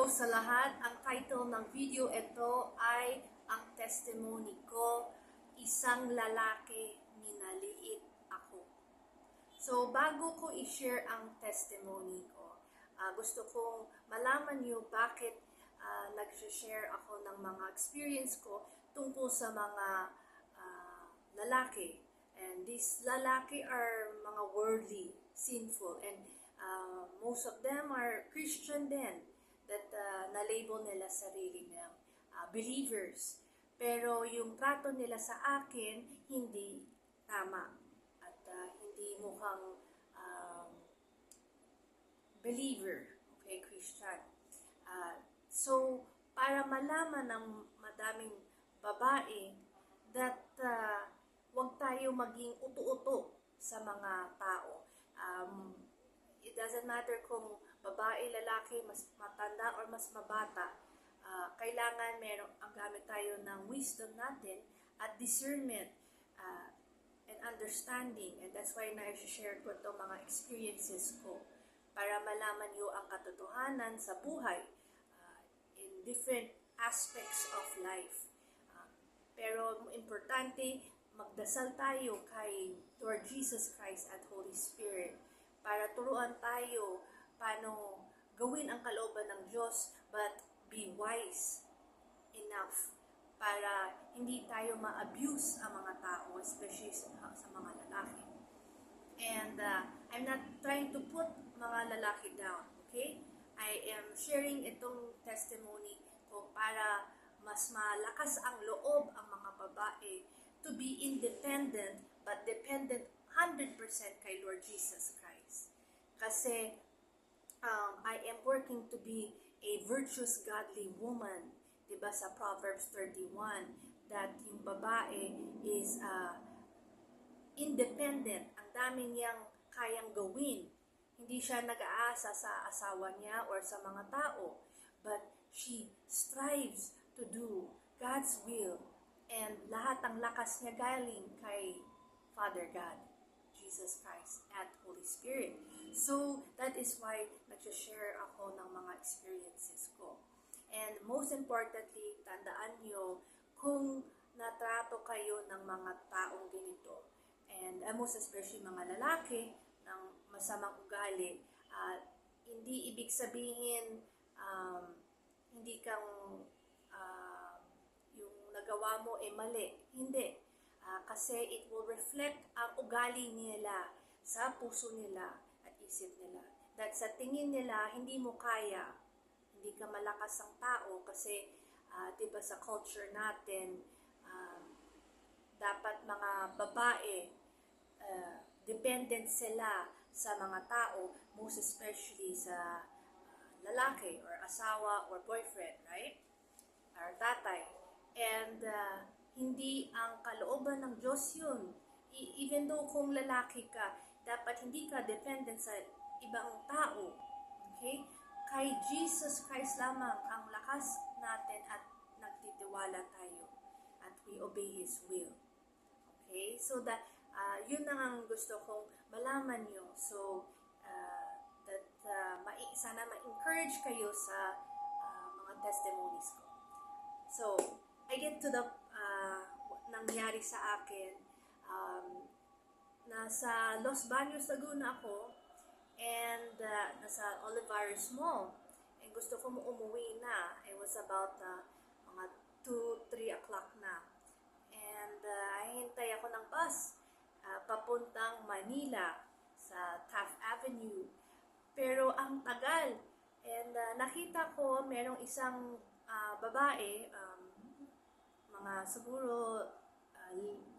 Hello sa lahat. Ang title ng video ito ay Ang Testimony Ko, Isang Lalaki Minaliit Ako. So bago ko i-share ang testimony ko, gusto kong malaman niyo bakit nag-share ako ng mga experience ko tungkol sa mga lalaki. And these lalaki are mga worldly, sinful, and most of them are Christian din that na-label nila sarili ng believers. Pero yung trato nila sa akin, hindi tama. At hindi mukhang believer, okay, Christian. So, para malaman ng madaming babae that huwag tayo maging uto-uto sa mga tao. It doesn't matter kung babae, lalaki, mas matanda or mas mabata. Kailangan ang gamit tayo ng wisdom natin at discernment and understanding. And that's why na-share ko itong mga experiences ko para malaman nyo ang katotohanan sa buhay in different aspects of life. Pero importante, magdasal tayo kay Lord Jesus Christ at Holy Spirit para turuan tayo paano gawin ang kalooban ng Diyos, but be wise enough para hindi tayo ma-abuse ang mga tao, especially sa mga lalaki. And I'm not trying to put mga lalaki down, okay? I am sharing itong testimony ko para mas malakas ang loob ang mga babae to be independent, but dependent 100% kay Lord Jesus Christ. Kasi I am working to be a virtuous, godly woman. Diba sa Proverbs 31, that yung babae is independent. Ang dami niyang kayang gawin. Hindi siya nag-aasa sa asawa niya or sa mga tao. But she strives to do God's will. And lahat ng lakas niya galing kay Father God, Jesus Christ, at Holy Spirit. So, that is why nag-share ako ng mga experiences ko. And most importantly, tandaan nyo kung natrato kayo ng mga taong ganito, and most especially mga lalaki ng masamang ugali, hindi ibig sabihin hindi kang yung nagawa mo mali. Hindi. Kasi it will reflect ang ugali nila sa puso nila at isip nila. That sa tingin nila, hindi mo kaya, hindi ka malakas ang tao kasi diba sa culture natin, dapat mga babae, dependent sila sa mga tao, most especially sa lalaki or asawa or boyfriend, right? Or tatay. And hindi ang kalooban ng Diyos yun. Even though kung lalaki ka, dapat hindi ka dependent sa ibang tao. Okay? Kay Jesus Christ lamang ang lakas natin at nagtitiwala tayo. At we obey His will. Okay? So that, yun ang gusto kong malaman nyo. So, that sana ma-encourage kayo sa mga testimonies ko. So, I get to the nangyari sa akin. Nasa Los Baños, Laguna ako, and nasa Olivares Mall. And gusto ko umuwi na. It was about mga 2-3 o'clock na. And hintay ako ng bus papuntang Manila sa Taft Avenue. Pero ang tagal. And nakita ko merong isang babae, mga siguro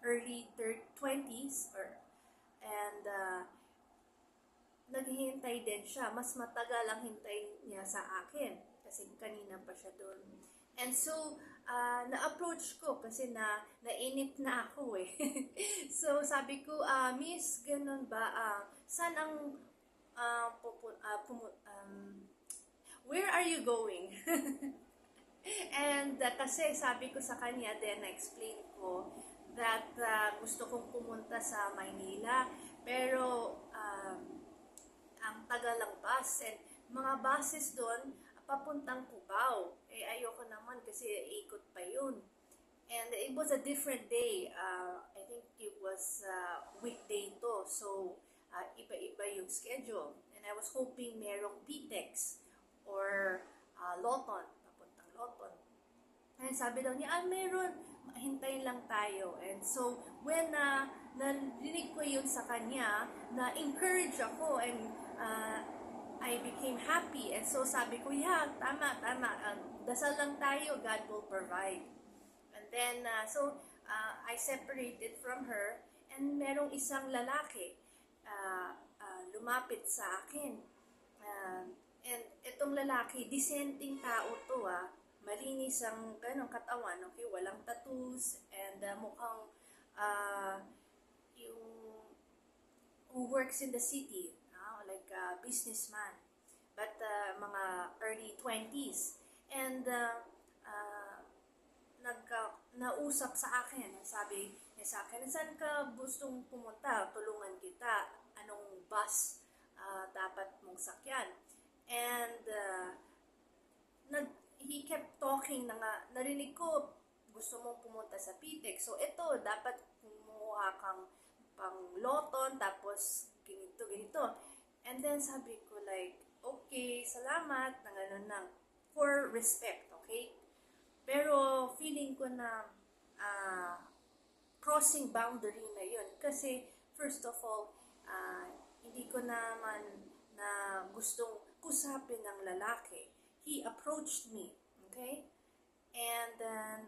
early 20s, and naghihintay din siya. Mas matagal ang hintay niya sa akin kasi kanina pa siya doon. And so, na-approach ko kasi nainip na ako eh. So, sabi ko, Miss, ganun ba? Saan ang where are you going? And kasi sabi ko sa kanya, then na-explain ko that gusto kong pumunta sa Maynila, pero ang tagal ng bus, and mga buses doon papuntang Cubao. Ayoko naman kasi ikot pa yun. And it was a different day. I think it was weekday to. So, iba-iba yung schedule. And I was hoping merong PTEX or Loton, papuntang Loton. And sabi daw niya, meron, hintayin lang tayo. And so, when narinig ko yun sa kanya, na-encourage ako and I became happy. And so sabi ko, yeah, tama. Dasal lang tayo, God will provide. And then, I separated from her and merong isang lalaki lumapit sa akin. And itong lalaki, dissenting tao to malinis ang katawan, okay? Walang tattoos and mukhang yung who works in the city, like a businessman, but mga early 20s. And nausap sa akin, sabi niya sa akin, saan ka gustong pumunta? Tulungan kita. Anong bus dapat mong sakyan? And he kept talking narinig ko, gusto mong pumunta sa PTEX. So ito, dapat kumuha kang pang Loton, tapos ganito. And then sabi ko like, okay, salamat, for respect, okay? Pero feeling ko na crossing boundary na yun. Kasi first of all, hindi ko naman na gustong kusapin ng lalaki. He approached me, okay? And then,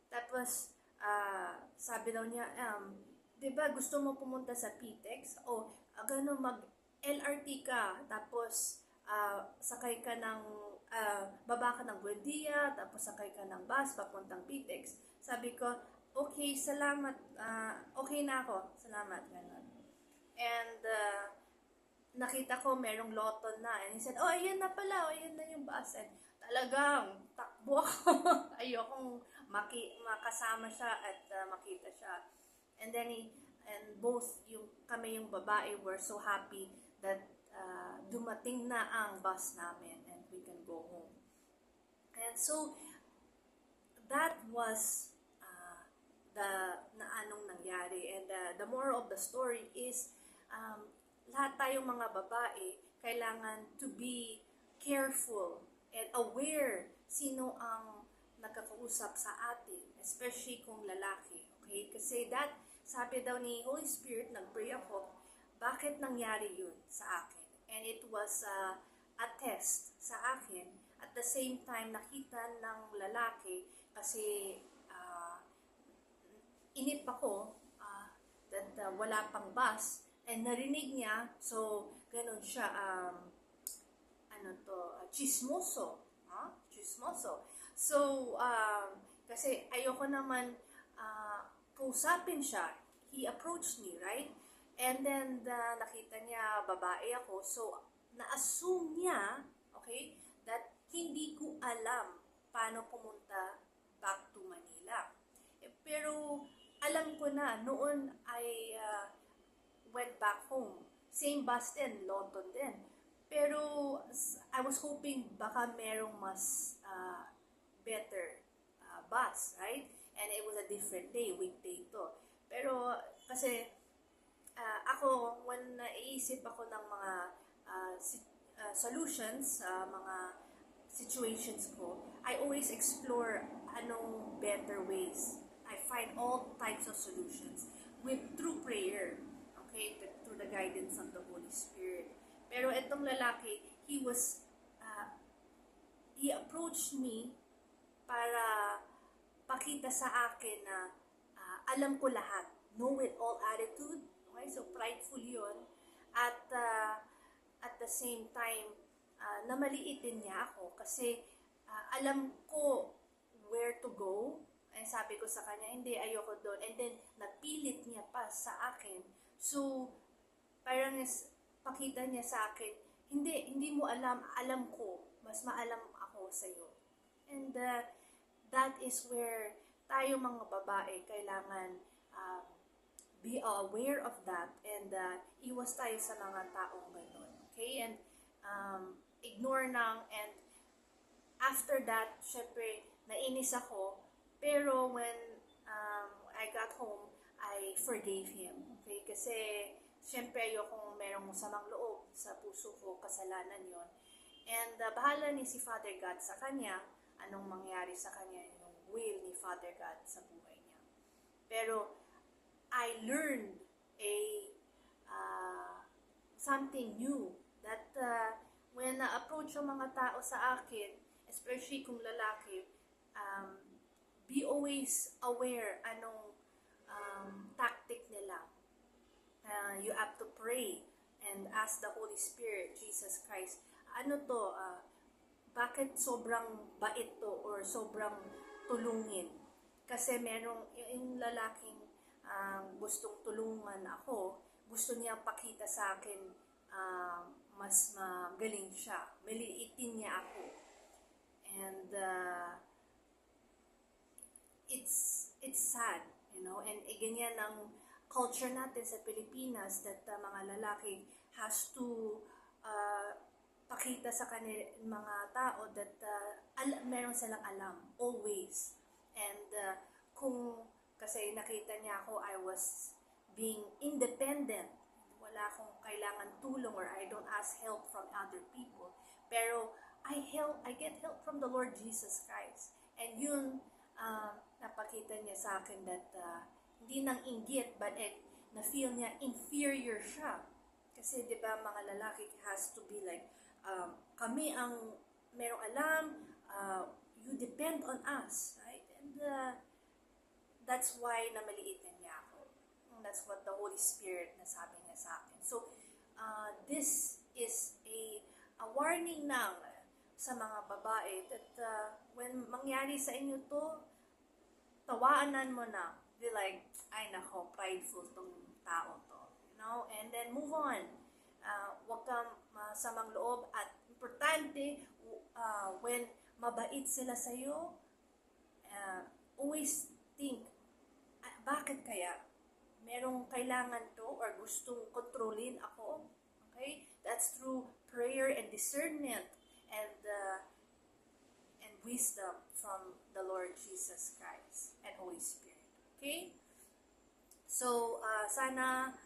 tapos, sabi daw niya, diba gusto mo pumunta sa PTEX? O, mag-LRT ka, tapos, sakay ka ng, baba ka ng Buendia, tapos sakay ka ng bus, papuntang PTEX. Sabi ko, okay, salamat, okay na ako, salamat, gano'n. And, nakita ko merong Loton na, and he said, oh, ayan na pala, ayan na yung bus. And talagang takbo ako. Ayokong makasama siya at makita siya. And then, kami yung babae were so happy that dumating na ang bus namin and we can go home. And so, that was anong nangyari. And the moral of the story is, lahat tayong mga babae, kailangan to be careful and aware sino ang nakakausap sa atin, especially kung lalaki. Okay? Kasi sabi daw ni Holy Spirit, nag-pray ako, bakit nangyari yun sa akin? And it was a test sa akin. At the same time, nakita ng lalaki kasi inip ako that wala pang bus and narinig niya, so ganun siya, chismoso. Chismoso. So, kasi ayoko naman kausapin siya. He approached me, right? And then, nakita niya babae ako, so na-assume niya, okay, that hindi ko alam paano pumunta back to Manila. Pero, alam ko na, noon I went back home. Same bus din, Loton din. Pero, I was hoping baka merong mas better bus, right? And it was a different day, weekday to. Pero, kasi, ako, when naiisip ako ng mga solutions, mga situations ko, I always explore anong better ways. I find all types of solutions through prayer, okay, through the guidance of the Holy Spirit. Pero itong lalaki, he approached me para pakita sa akin na alam ko lahat, know-it-all attitude, okay, so prideful yun, at the same time, namaliitin niya ako kasi alam ko where to go. And sabi ko sa kanya, hindi, ayoko doon. And then, napilit niya pa sa akin. So, parang pakita niya sa akin, hindi mo alam ko. Mas maalam ako sa'yo. And that is where tayo mga babae kailangan be aware of that and iwas tayo sa mga taong gano'n. Okay? And ignore nang and after that, syempre, nainis ako. Pero when I got home, I forgave him. Okay? Kasi, syempre, ayokong merong masamang loob sa puso ko, kasalanan yon. And bahala ni si Father God sa kanya, anong mangyari sa kanya, yung will ni Father God sa buhay niya. Pero, I learned something new that when na-approach yung mga tao sa akin, especially kung lalaki, be always aware anong tactic nila. You have to pray and ask the Holy Spirit, Jesus Christ, ano to, bakit sobrang bait to or sobrang tulungin? Kasi merong yung lalaking gustong tulungan ako, gusto niya pakita sa akin mas magaling siya. Maliitin niya ako. And it's sad, you know, and ganyan ang culture natin sa Pilipinas that mga lalaki has to pakita sa kanila mga tao that meron silang alam, always. And kung kasi nakita niya ako, I was being independent. Wala akong kailangan tulong or I don't ask help from other people. Pero I get help from the Lord Jesus Christ. And yun, napakita niya sa akin that hindi nang inggit, but na-feel niya inferior siya. Kasi di ba mga lalaki has to be like, kami ang merong alam, you depend on us, right? And that's why namaliitin niya ako. That's what the Holy Spirit nasabi niya sa akin. So, this is a warning lang sa mga babae that when mangyari sa inyo to, tawaanan mo na. Be like, ay nako, prideful tong tao to. You know? And then move on. Huwag kang masamang loob at importante, when mabait sila sa'yo, always think, bakit kaya? Merong kailangan to or gustong kontrolin ako? Okay? That's through prayer and discernment and wisdom from the Lord Jesus Christ and Holy Spirit. Okay? So, sana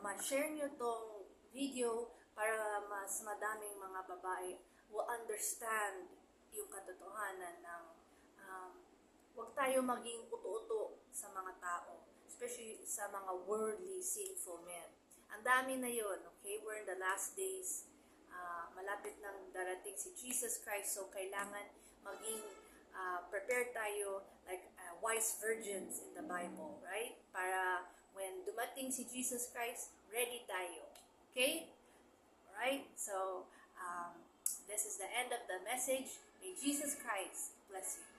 ma-share nyo tong video para mas madaming mga babae will understand yung katotohanan ng huwag tayo maging uto-uto sa mga tao, especially sa mga worldly, sinful men. Ang dami na yun, okay? We're in the last days. Malapit nang darating si Jesus Christ, so kailangan maging prepare tayo like wise virgins in the Bible, right? Para when dumating si Jesus Christ, ready tayo. Okay? Alright? So, this is the end of the message. May Jesus Christ bless you.